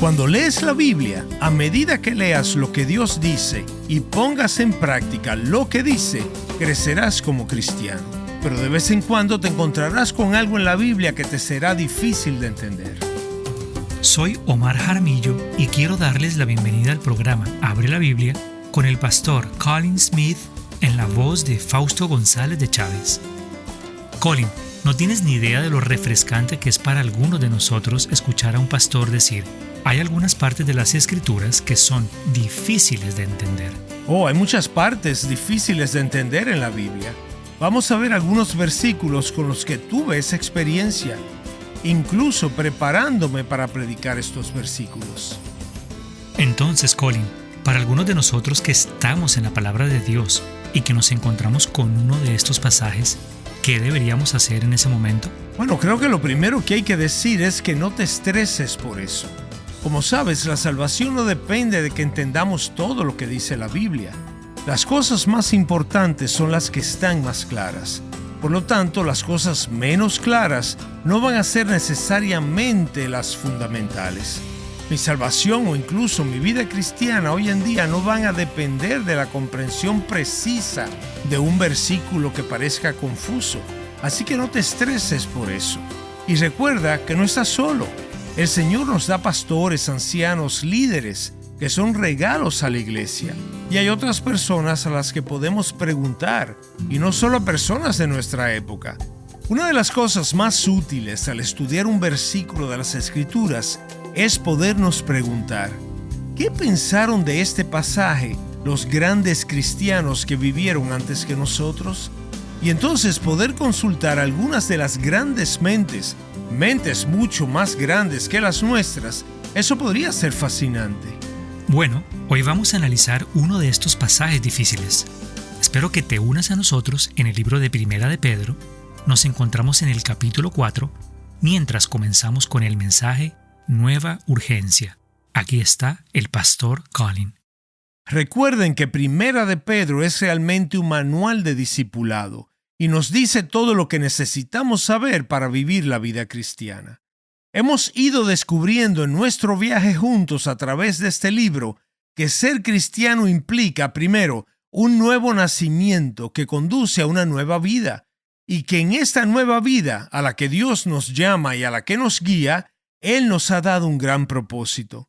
Cuando lees la Biblia, a medida que leas lo que Dios dice y pongas en práctica lo que dice, crecerás como cristiano. Pero de vez en cuando te encontrarás con algo en la Biblia que te será difícil de entender. Soy Omar Jaramillo y quiero darles la bienvenida al programa Abre la Biblia con el pastor Colin Smith en la voz de Fausto González de Chávez. Colin, no tienes ni idea de lo refrescante que es para algunos de nosotros escuchar a un pastor decir: hay algunas partes de las Escrituras que son difíciles de entender. Hay muchas partes difíciles de entender en la Biblia. Vamos a ver algunos versículos con los que tuve esa experiencia, incluso preparándome para predicar estos versículos. Entonces, Colin, para algunos de nosotros que estamos en la palabra de Dios y que nos encontramos con uno de estos pasajes, ¿qué deberíamos hacer en ese momento? Bueno, creo que lo primero que hay que decir es que no te estreses por eso. Como sabes, la salvación no depende de que entendamos todo lo que dice la Biblia. Las cosas más importantes son las que están más claras. Por lo tanto, las cosas menos claras no van a ser necesariamente las fundamentales. Mi salvación o incluso mi vida cristiana hoy en día no van a depender de la comprensión precisa de un versículo que parezca confuso. Así que no te estreses por eso. Y recuerda que no estás solo. El Señor nos da pastores, ancianos, líderes, que son regalos a la iglesia. Y hay otras personas a las que podemos preguntar, y no solo a personas de nuestra época. Una de las cosas más útiles al estudiar un versículo de las Escrituras es podernos preguntar: ¿qué pensaron de este pasaje los grandes cristianos que vivieron antes que nosotros? Y entonces poder consultar algunas de las grandes mentes mucho más grandes que las nuestras. Eso podría ser fascinante. Bueno, hoy vamos a analizar uno de estos pasajes difíciles. Espero que te unas a nosotros en el libro de Primera de Pedro. Nos encontramos en el capítulo 4, mientras comenzamos con el mensaje Nueva Urgencia. Aquí está el pastor Colin. Recuerden que Primera de Pedro es realmente un manual de discipulado y nos dice todo lo que necesitamos saber para vivir la vida cristiana. Hemos ido descubriendo en nuestro viaje juntos a través de este libro que ser cristiano implica, primero, un nuevo nacimiento que conduce a una nueva vida, y que en esta nueva vida a la que Dios nos llama y a la que nos guía, Él nos ha dado un gran propósito.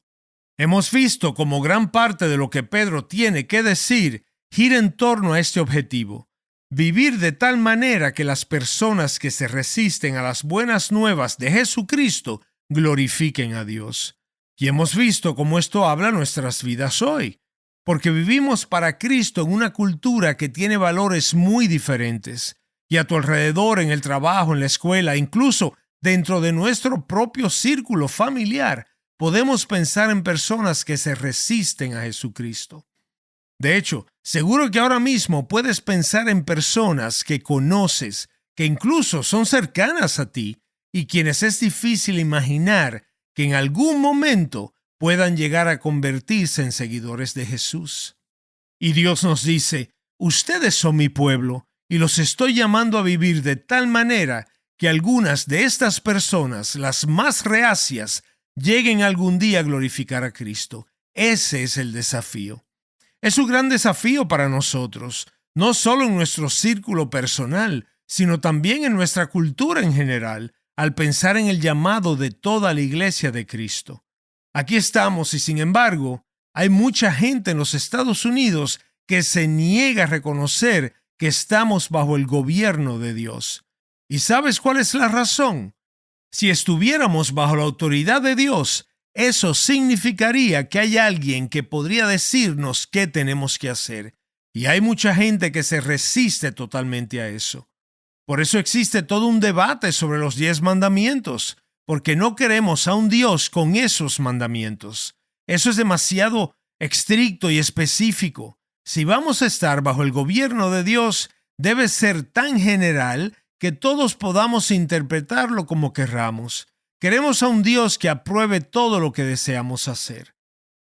Hemos visto cómo gran parte de lo que Pedro tiene que decir gira en torno a este objetivo: vivir de tal manera que las personas que se resisten a las buenas nuevas de Jesucristo glorifiquen a Dios. Y hemos visto cómo esto habla nuestras vidas hoy, porque vivimos para Cristo en una cultura que tiene valores muy diferentes. Y a tu alrededor, en el trabajo, en la escuela, incluso dentro de nuestro propio círculo familiar, podemos pensar en personas que se resisten a Jesucristo. De hecho, seguro que ahora mismo puedes pensar en personas que conoces, que incluso son cercanas a ti, y quienes es difícil imaginar que en algún momento puedan llegar a convertirse en seguidores de Jesús. Y Dios nos dice: ustedes son mi pueblo, y los estoy llamando a vivir de tal manera que algunas de estas personas, las más reacias, lleguen algún día a glorificar a Cristo. Ese es el desafío. Es un gran desafío para nosotros, no solo en nuestro círculo personal, sino también en nuestra cultura en general, al pensar en el llamado de toda la iglesia de Cristo. Aquí estamos y, sin embargo, hay mucha gente en los Estados Unidos que se niega a reconocer que estamos bajo el gobierno de Dios. ¿Y sabes cuál es la razón? Si estuviéramos bajo la autoridad de Dios, eso significaría que hay alguien que podría decirnos qué tenemos que hacer. Y hay mucha gente que se resiste totalmente a eso. Por eso existe todo un debate sobre los 10 mandamientos, porque no queremos a un Dios con esos mandamientos. Eso es demasiado estricto y específico. Si vamos a estar bajo el gobierno de Dios, debe ser tan general que todos podamos interpretarlo como querramos. Queremos a un Dios que apruebe todo lo que deseamos hacer.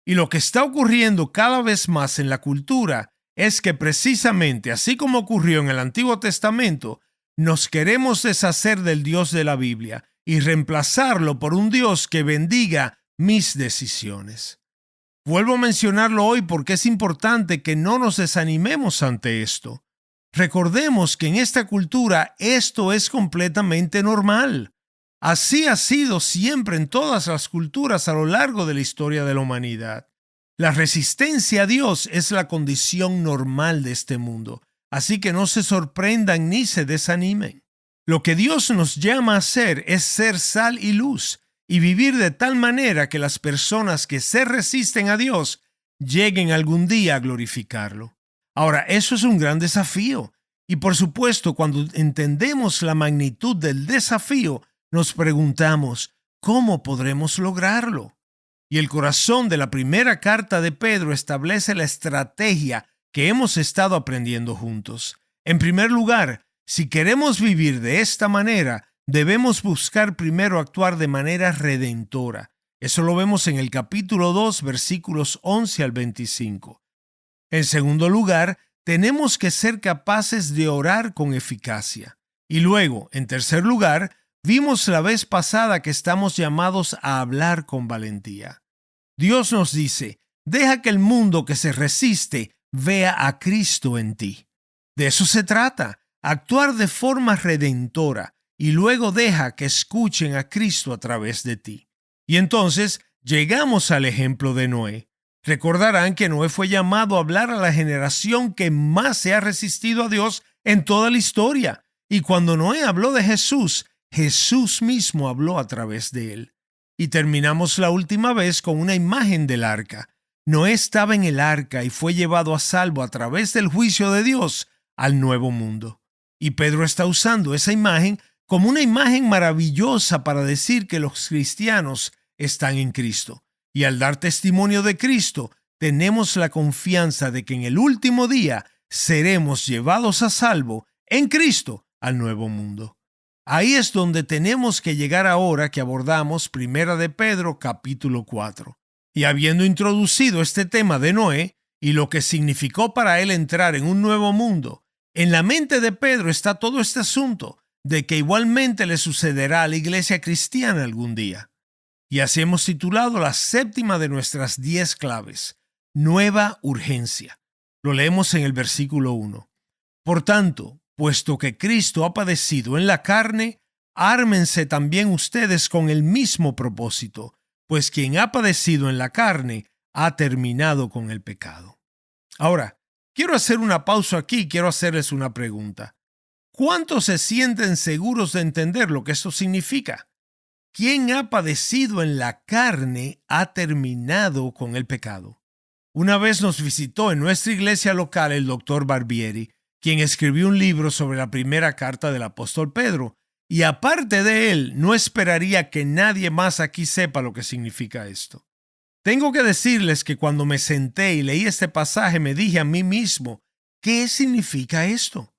Y lo que está ocurriendo cada vez más en la cultura es que precisamente, así como ocurrió en el Antiguo Testamento, nos queremos deshacer del Dios de la Biblia y reemplazarlo por un Dios que bendiga mis decisiones. Vuelvo a mencionarlo hoy porque es importante que no nos desanimemos ante esto. Recordemos que en esta cultura esto es completamente normal. Así ha sido siempre en todas las culturas a lo largo de la historia de la humanidad. La resistencia a Dios es la condición normal de este mundo, así que no se sorprendan ni se desanimen. Lo que Dios nos llama a hacer es ser sal y luz y vivir de tal manera que las personas que se resisten a Dios lleguen algún día a glorificarlo. Ahora, eso es un gran desafío y por supuesto cuando entendemos la magnitud del desafío, nos preguntamos, ¿cómo podremos lograrlo? Y el corazón de la primera carta de Pedro establece la estrategia que hemos estado aprendiendo juntos. En primer lugar, si queremos vivir de esta manera, debemos buscar primero actuar de manera redentora. Eso lo vemos en el capítulo 2, versículos 11 al 25. En segundo lugar, tenemos que ser capaces de orar con eficacia. Y luego, en tercer lugar, vimos la vez pasada que estamos llamados a hablar con valentía. Dios nos dice, deja que el mundo que se resiste vea a Cristo en ti. De eso se trata, actuar de forma redentora y luego deja que escuchen a Cristo a través de ti. Y entonces llegamos al ejemplo de Noé. Recordarán que Noé fue llamado a hablar a la generación que más se ha resistido a Dios en toda la historia. Y cuando Noé habló de Jesús, Jesús mismo habló a través de él. Y terminamos la última vez con una imagen del arca. Noé estaba en el arca y fue llevado a salvo a través del juicio de Dios al nuevo mundo. Y Pedro está usando esa imagen como una imagen maravillosa para decir que los cristianos están en Cristo. Y al dar testimonio de Cristo, tenemos la confianza de que en el último día seremos llevados a salvo en Cristo al nuevo mundo. Ahí es donde tenemos que llegar ahora que abordamos Primera de Pedro capítulo 4. Y habiendo introducido este tema de Noé y lo que significó para él entrar en un nuevo mundo, en la mente de Pedro está todo este asunto de que igualmente le sucederá a la iglesia cristiana algún día. Y así hemos titulado la séptima de nuestras 10 claves, Nueva Urgencia. Lo leemos en el versículo 1. Por tanto, puesto que Cristo ha padecido en la carne, ármense también ustedes con el mismo propósito, pues quien ha padecido en la carne ha terminado con el pecado. Ahora, quiero hacer una pausa aquí y quiero hacerles una pregunta. ¿Cuántos se sienten seguros de entender lo que esto significa? Quien ha padecido en la carne ha terminado con el pecado. Una vez nos visitó en nuestra iglesia local el Dr. Barbieri, quien escribió un libro sobre la primera carta del apóstol Pedro, y aparte de él, no esperaría que nadie más aquí sepa lo que significa esto. Tengo que decirles que cuando me senté y leí este pasaje me dije a mí mismo, ¿qué significa esto?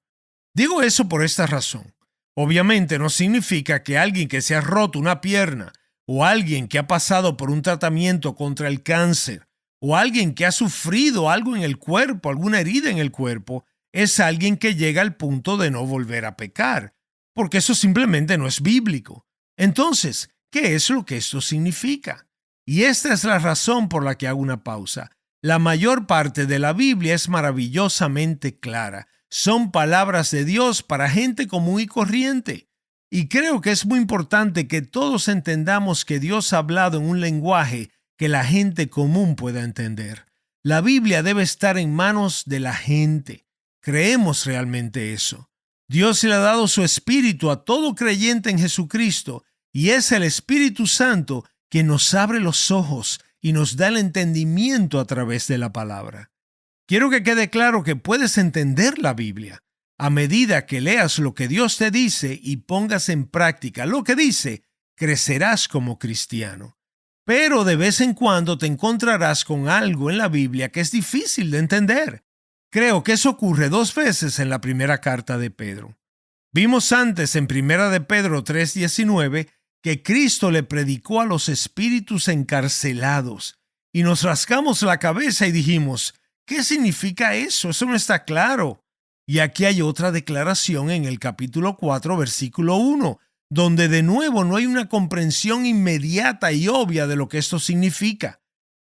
Digo eso por esta razón. Obviamente no significa que alguien que se ha roto una pierna, o alguien que ha pasado por un tratamiento contra el cáncer, o alguien que ha sufrido algo en el cuerpo, alguna herida en el cuerpo, es alguien que llega al punto de no volver a pecar, porque eso simplemente no es bíblico. Entonces, ¿qué es lo que esto significa? Y esta es la razón por la que hago una pausa. La mayor parte de la Biblia es maravillosamente clara. Son palabras de Dios para gente común y corriente. Y creo que es muy importante que todos entendamos que Dios ha hablado en un lenguaje que la gente común pueda entender. La Biblia debe estar en manos de la gente. Creemos realmente eso. Dios le ha dado su Espíritu a todo creyente en Jesucristo y es el Espíritu Santo que nos abre los ojos y nos da el entendimiento a través de la palabra. Quiero que quede claro que puedes entender la Biblia a medida que leas lo que Dios te dice y pongas en práctica lo que dice, crecerás como cristiano. Pero de vez en cuando te encontrarás con algo en la Biblia que es difícil de entender. Creo que eso ocurre 2 veces en la primera carta de Pedro. Vimos antes en Primera de Pedro 3:19 que Cristo le predicó a los espíritus encarcelados y nos rascamos la cabeza y dijimos, ¿qué significa eso? Eso no está claro. Y aquí hay otra declaración en el capítulo 4, versículo 1, donde de nuevo no hay una comprensión inmediata y obvia de lo que esto significa.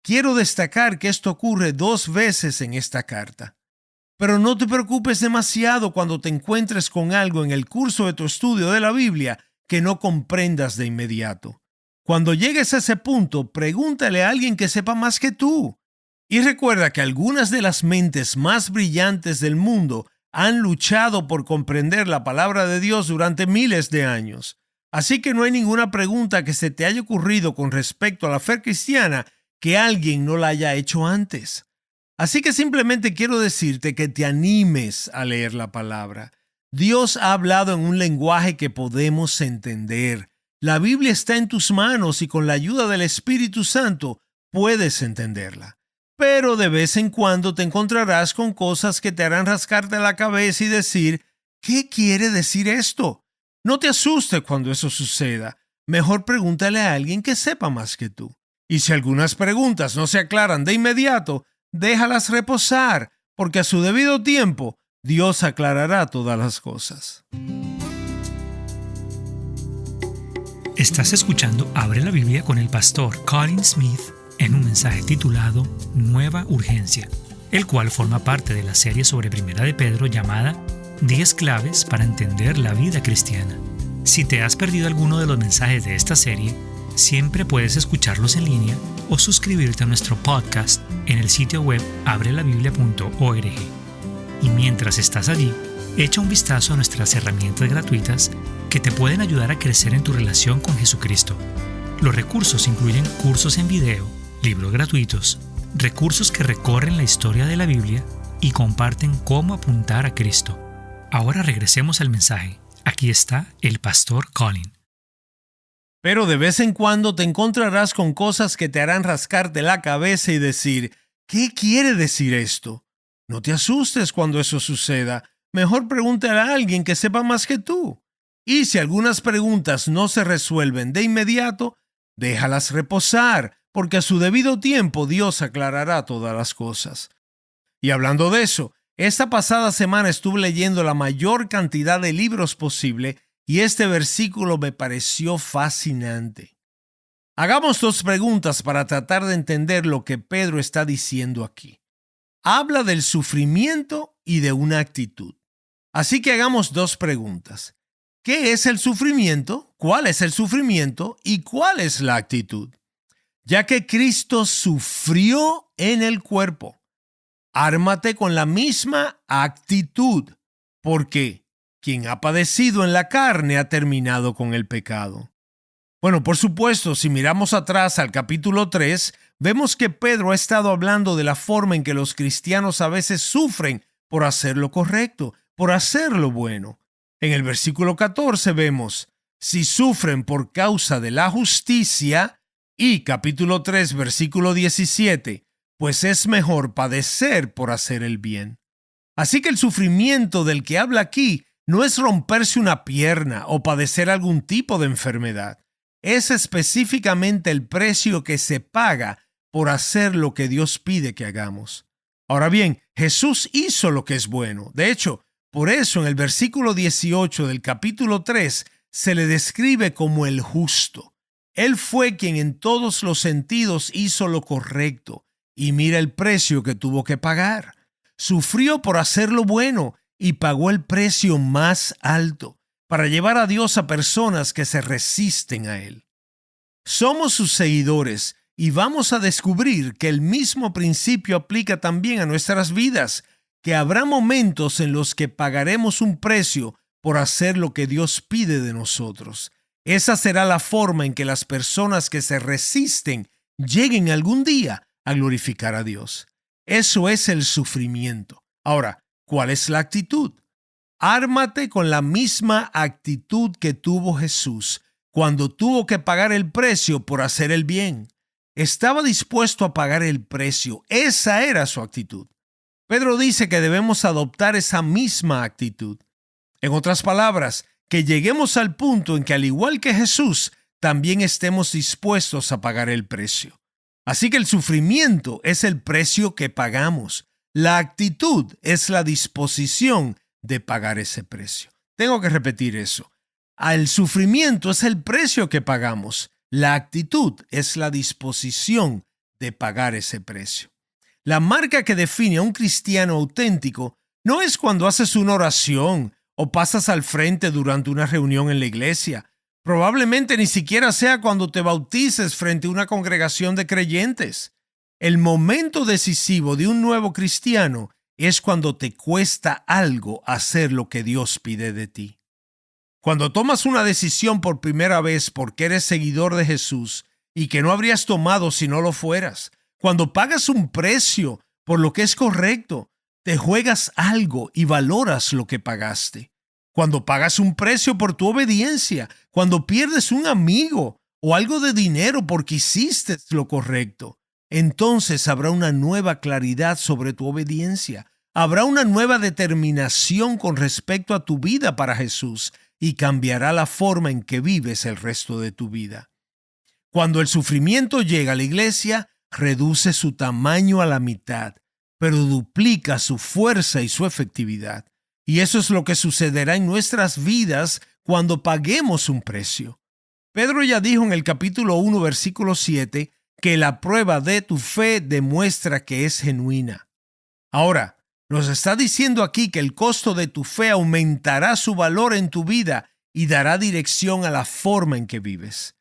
Quiero destacar que esto ocurre 2 veces en esta carta. Pero no te preocupes demasiado cuando te encuentres con algo en el curso de tu estudio de la Biblia que no comprendas de inmediato. Cuando llegues a ese punto, pregúntale a alguien que sepa más que tú. Y recuerda que algunas de las mentes más brillantes del mundo han luchado por comprender la palabra de Dios durante miles de años. Así que no hay ninguna pregunta que se te haya ocurrido con respecto a la fe cristiana que alguien no la haya hecho antes. Así que simplemente quiero decirte que te animes a leer la palabra. Dios ha hablado en un lenguaje que podemos entender. La Biblia está en tus manos y con la ayuda del Espíritu Santo puedes entenderla. Pero de vez en cuando te encontrarás con cosas que te harán rascarte la cabeza y decir, ¿qué quiere decir esto? No te asustes cuando eso suceda. Mejor pregúntale a alguien que sepa más que tú. Y si algunas preguntas no se aclaran de inmediato, déjalas reposar, porque a su debido tiempo Dios aclarará todas las cosas. Estás escuchando Abre la Biblia con el pastor Colin Smith en un mensaje titulado Nueva Urgencia, el cual forma parte de la serie sobre Primera de Pedro llamada 10 claves para entender la vida cristiana. Si te has perdido alguno de los mensajes de esta serie, siempre puedes escucharlos en línea o suscribirte a nuestro podcast en el sitio web abrelabiblia.org. Y mientras estás allí, echa un vistazo a nuestras herramientas gratuitas que te pueden ayudar a crecer en tu relación con Jesucristo. Los recursos incluyen cursos en video, libros gratuitos, recursos que recorren la historia de la Biblia y comparten cómo apuntar a Cristo. Ahora regresemos al mensaje. Aquí está el pastor Colin. Pero de vez en cuando te encontrarás con cosas que te harán rascarte la cabeza y decir, ¿qué quiere decir esto? No te asustes cuando eso suceda. Mejor pregúntale a alguien que sepa más que tú. Y si algunas preguntas no se resuelven de inmediato, déjalas reposar, porque a su debido tiempo Dios aclarará todas las cosas. Y hablando de eso, esta pasada semana estuve leyendo la mayor cantidad de libros posible y este versículo me pareció fascinante. Hagamos 2 preguntas para tratar de entender lo que Pedro está diciendo aquí. Habla del sufrimiento y de una actitud. Así que hagamos 2 preguntas. ¿Qué es el sufrimiento? ¿Cuál es el sufrimiento? ¿Y cuál es la actitud? Ya que Cristo sufrió en el cuerpo, ármate con la misma actitud, porque quien ha padecido en la carne ha terminado con el pecado. Bueno, por supuesto, si miramos atrás al capítulo 3, vemos que Pedro ha estado hablando de la forma en que los cristianos a veces sufren por hacer lo correcto, por hacer lo bueno. En el versículo 14 vemos, si sufren por causa de la justicia, y capítulo 3, versículo 17, pues es mejor padecer por hacer el bien. Así que el sufrimiento del que habla aquí no es romperse una pierna o padecer algún tipo de enfermedad. Es específicamente el precio que se paga por hacer lo que Dios pide que hagamos. Ahora bien, Jesús hizo lo que es bueno. De hecho, por eso en el versículo 18 del capítulo 3 se le describe como el justo. Él fue quien en todos los sentidos hizo lo correcto y mira el precio que tuvo que pagar. Sufrió por hacer lo bueno y pagó el precio más alto para llevar a Dios a personas que se resisten a Él. Somos sus seguidores y vamos a descubrir que el mismo principio aplica también a nuestras vidas, que habrá momentos en los que pagaremos un precio por hacer lo que Dios pide de nosotros. Esa será la forma en que las personas que se resisten lleguen algún día a glorificar a Dios. Eso es el sufrimiento. Ahora, ¿cuál es la actitud? Ármate con la misma actitud que tuvo Jesús cuando tuvo que pagar el precio por hacer el bien. Estaba dispuesto a pagar el precio. Esa era su actitud. Pedro dice que debemos adoptar esa misma actitud. En otras palabras, que lleguemos al punto en que, al igual que Jesús, también estemos dispuestos a pagar el precio. Así que el sufrimiento es el precio que pagamos. La actitud es la disposición de pagar ese precio. Tengo que repetir eso. El sufrimiento es el precio que pagamos. La actitud es la disposición de pagar ese precio. La marca que define a un cristiano auténtico no es cuando haces una oración o pasas al frente durante una reunión en la iglesia. Probablemente ni siquiera sea cuando te bautices frente a una congregación de creyentes. El momento decisivo de un nuevo cristiano es cuando te cuesta algo hacer lo que Dios pide de ti. Cuando tomas una decisión por primera vez porque eres seguidor de Jesús y que no habrías tomado si no lo fueras. Cuando pagas un precio por lo que es correcto, te juegas algo y valoras lo que pagaste. Cuando pagas un precio por tu obediencia, cuando pierdes un amigo o algo de dinero porque hiciste lo correcto, entonces habrá una nueva claridad sobre tu obediencia. Habrá una nueva determinación con respecto a tu vida para Jesús y cambiará la forma en que vives el resto de tu vida. Cuando el sufrimiento llega a la iglesia, reduce su tamaño a la mitad, pero duplica su fuerza y su efectividad. Y eso es lo que sucederá en nuestras vidas cuando paguemos un precio. Pedro ya dijo en el capítulo 1, versículo 7, que la prueba de tu fe demuestra que es genuina. Ahora, nos está diciendo aquí que el costo de tu fe aumentará su valor en tu vida y dará dirección a la forma en que vives.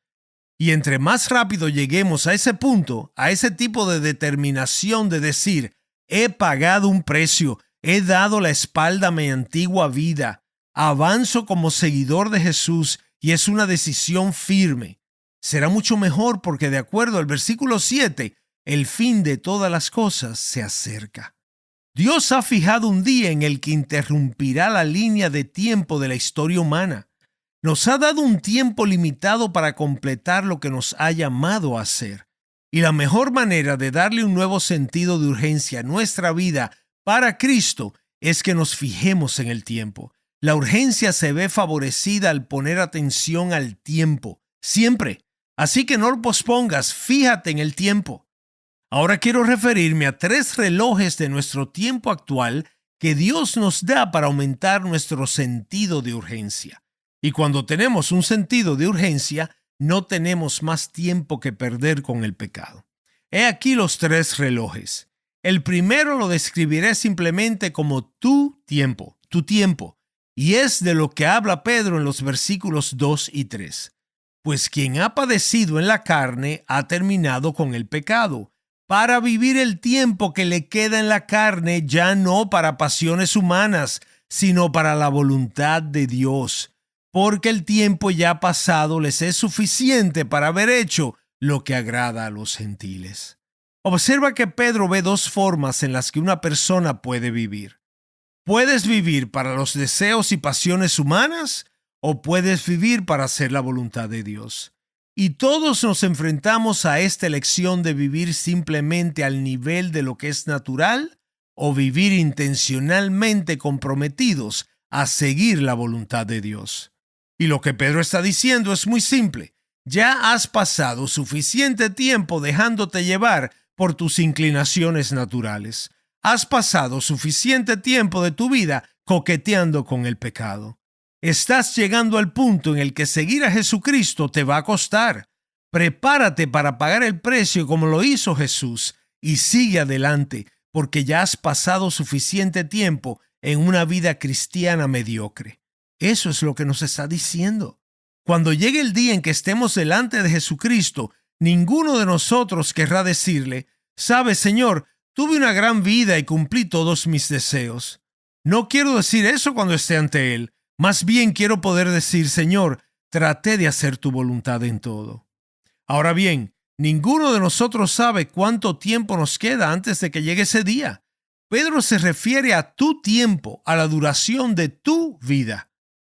Y entre más rápido lleguemos a ese punto, a ese tipo de determinación de decir, he pagado un precio, he dado la espalda a mi antigua vida, avanzo como seguidor de Jesús y es una decisión firme. Será mucho mejor porque de acuerdo al versículo 7, el fin de todas las cosas se acerca. Dios ha fijado un día en el que interrumpirá la línea de tiempo de la historia humana. Nos ha dado un tiempo limitado para completar lo que nos ha llamado a hacer. Y la mejor manera de darle un nuevo sentido de urgencia a nuestra vida para Cristo es que nos fijemos en el tiempo. La urgencia se ve favorecida al poner atención al tiempo, siempre. Así que no lo pospongas, fíjate en el tiempo. Ahora quiero referirme a 3 relojes de nuestro tiempo actual que Dios nos da para aumentar nuestro sentido de urgencia. Y cuando tenemos un sentido de urgencia, no tenemos más tiempo que perder con el pecado. He aquí los 3 relojes. El primero lo describiré simplemente como tu tiempo, y es de lo que habla Pedro en los versículos 2 y 3. Pues quien ha padecido en la carne ha terminado con el pecado, para vivir el tiempo que le queda en la carne ya no para pasiones humanas, sino para la voluntad de Dios, porque el tiempo ya pasado les es suficiente para haber hecho lo que agrada a los gentiles. Observa que Pedro ve 2 formas en las que una persona puede vivir. Puedes vivir para los deseos y pasiones humanas o puedes vivir para hacer la voluntad de Dios. Y todos nos enfrentamos a esta elección de vivir simplemente al nivel de lo que es natural o vivir intencionalmente comprometidos a seguir la voluntad de Dios. Y lo que Pedro está diciendo es muy simple. Ya has pasado suficiente tiempo dejándote llevar por tus inclinaciones naturales. Has pasado suficiente tiempo de tu vida coqueteando con el pecado. Estás llegando al punto en el que seguir a Jesucristo te va a costar. Prepárate para pagar el precio como lo hizo Jesús y sigue adelante porque ya has pasado suficiente tiempo en una vida cristiana mediocre. Eso es lo que nos está diciendo. Cuando llegue el día en que estemos delante de Jesucristo, ninguno de nosotros querrá decirle, «Sabes, Señor, tuve una gran vida y cumplí todos mis deseos». No quiero decir eso cuando esté ante Él. Más bien quiero poder decir, Señor, traté de hacer tu voluntad en todo. Ahora bien, ninguno de nosotros sabe cuánto tiempo nos queda antes de que llegue ese día. Pedro se refiere a tu tiempo, a la duración de tu vida.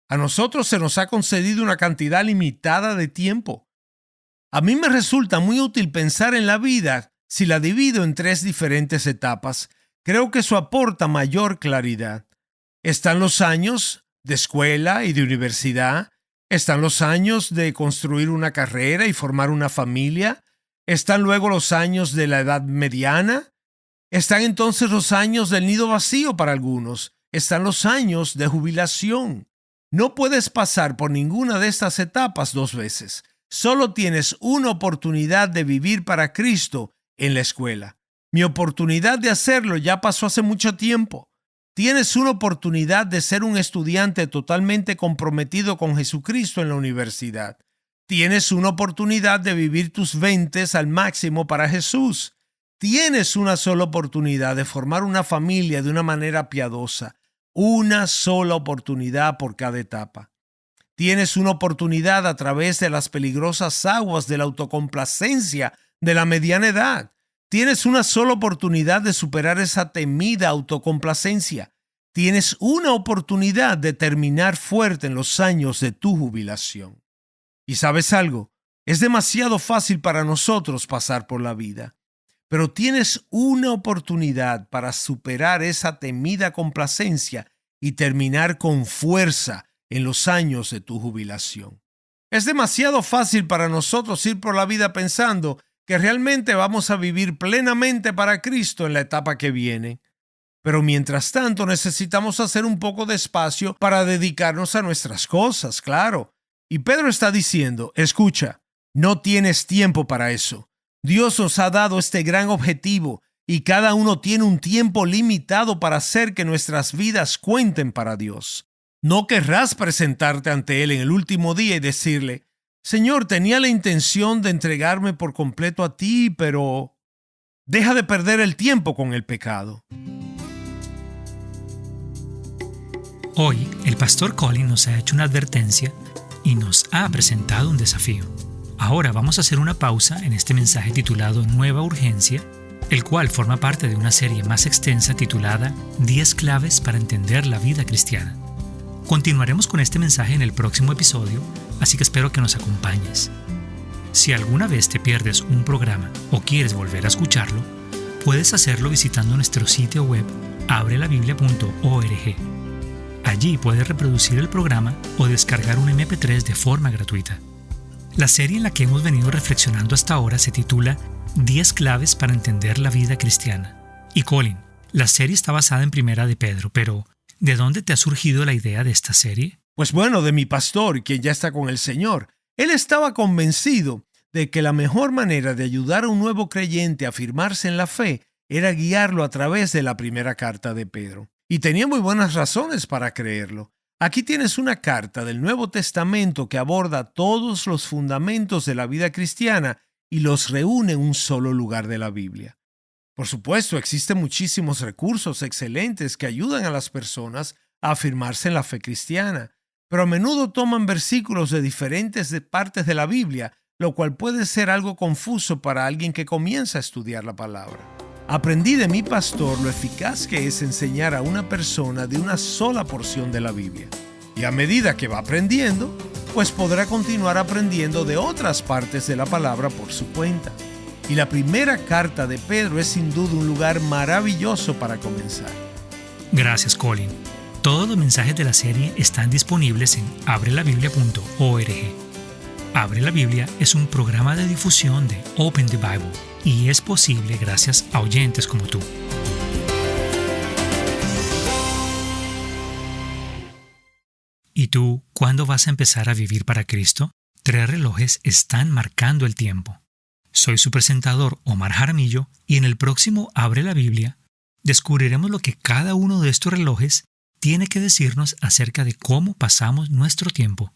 A nosotros se nos ha concedido una cantidad limitada de tiempo. A mí me resulta muy útil pensar en la vida si la divido en 3 diferentes etapas. Creo que eso aporta mayor claridad. Están los años de escuela y de universidad, están los años de construir una carrera y formar una familia, están luego los años de la edad mediana, están entonces los años del nido vacío para algunos, están los años de jubilación. No puedes pasar por ninguna de estas etapas 2 veces. Solo tienes una oportunidad de vivir para Cristo en la escuela. Mi oportunidad de hacerlo ya pasó hace mucho tiempo. Tienes una oportunidad de ser un estudiante totalmente comprometido con Jesucristo en la universidad. Tienes una oportunidad de vivir tus 20 al máximo para Jesús. Tienes una sola oportunidad de formar una familia de una manera piadosa. Una sola oportunidad por cada etapa. Tienes una oportunidad a través de las peligrosas aguas de la autocomplacencia de la mediana edad. Tienes una sola oportunidad de superar esa temida autocomplacencia. Tienes una oportunidad de terminar fuerte en los años de tu jubilación. ¿Y sabes algo? Es demasiado fácil para nosotros pasar por la vida, pero tienes una oportunidad para superar esa temida complacencia y terminar con fuerza en los años de tu jubilación. Es demasiado fácil para nosotros ir por la vida pensando que realmente vamos a vivir plenamente para Cristo en la etapa que viene. Pero mientras tanto necesitamos hacer un poco de espacio para dedicarnos a nuestras cosas, claro. Y Pedro está diciendo, escucha, no tienes tiempo para eso. Dios nos ha dado este gran objetivo y cada uno tiene un tiempo limitado para hacer que nuestras vidas cuenten para Dios. No querrás presentarte ante Él en el último día y decirle, Señor, tenía la intención de entregarme por completo a ti, pero deja de perder el tiempo con el pecado. Hoy, el pastor Colin nos ha hecho una advertencia y nos ha presentado un desafío. Ahora vamos a hacer una pausa en este mensaje titulado Nueva Urgencia, el cual forma parte de una serie más extensa titulada 10 claves para entender la vida cristiana. Continuaremos con este mensaje en el próximo episodio, así que espero que nos acompañes. Si alguna vez te pierdes un programa o quieres volver a escucharlo, puedes hacerlo visitando nuestro sitio web abrelabiblia.org. Allí puedes reproducir el programa o descargar un MP3 de forma gratuita. La serie en la que hemos venido reflexionando hasta ahora se titula 10 claves para entender la vida cristiana. Y Colin, la serie está basada en Primera de Pedro, pero ¿de dónde te ha surgido la idea de esta serie? Pues bueno, de mi pastor, quien ya está con el Señor. Él estaba convencido de que la mejor manera de ayudar a un nuevo creyente a afirmarse en la fe era guiarlo a través de la primera carta de Pedro. Y tenía muy buenas razones para creerlo. Aquí tienes una carta del Nuevo Testamento que aborda todos los fundamentos de la vida cristiana y los reúne en un solo lugar de la Biblia. Por supuesto, existen muchísimos recursos excelentes que ayudan a las personas a afirmarse en la fe cristiana, pero a menudo toman versículos de diferentes partes de la Biblia, lo cual puede ser algo confuso para alguien que comienza a estudiar la palabra. Aprendí de mi pastor lo eficaz que es enseñar a una persona de una sola porción de la Biblia. Y a medida que va aprendiendo, pues podrá continuar aprendiendo de otras partes de la palabra por su cuenta. Y la primera carta de Pedro es sin duda un lugar maravilloso para comenzar. Gracias, Colin. Todos los mensajes de la serie están disponibles en abrelabiblia.org. Abre la Biblia es un programa de difusión de Open the Bible y es posible gracias a oyentes como tú. ¿Y tú, cuándo vas a empezar a vivir para Cristo? 3 relojes están marcando el tiempo. Soy su presentador, Omar Jaramillo, y en el próximo Abre la Biblia descubriremos lo que cada uno de estos relojes tiene que decirnos acerca de cómo pasamos nuestro tiempo.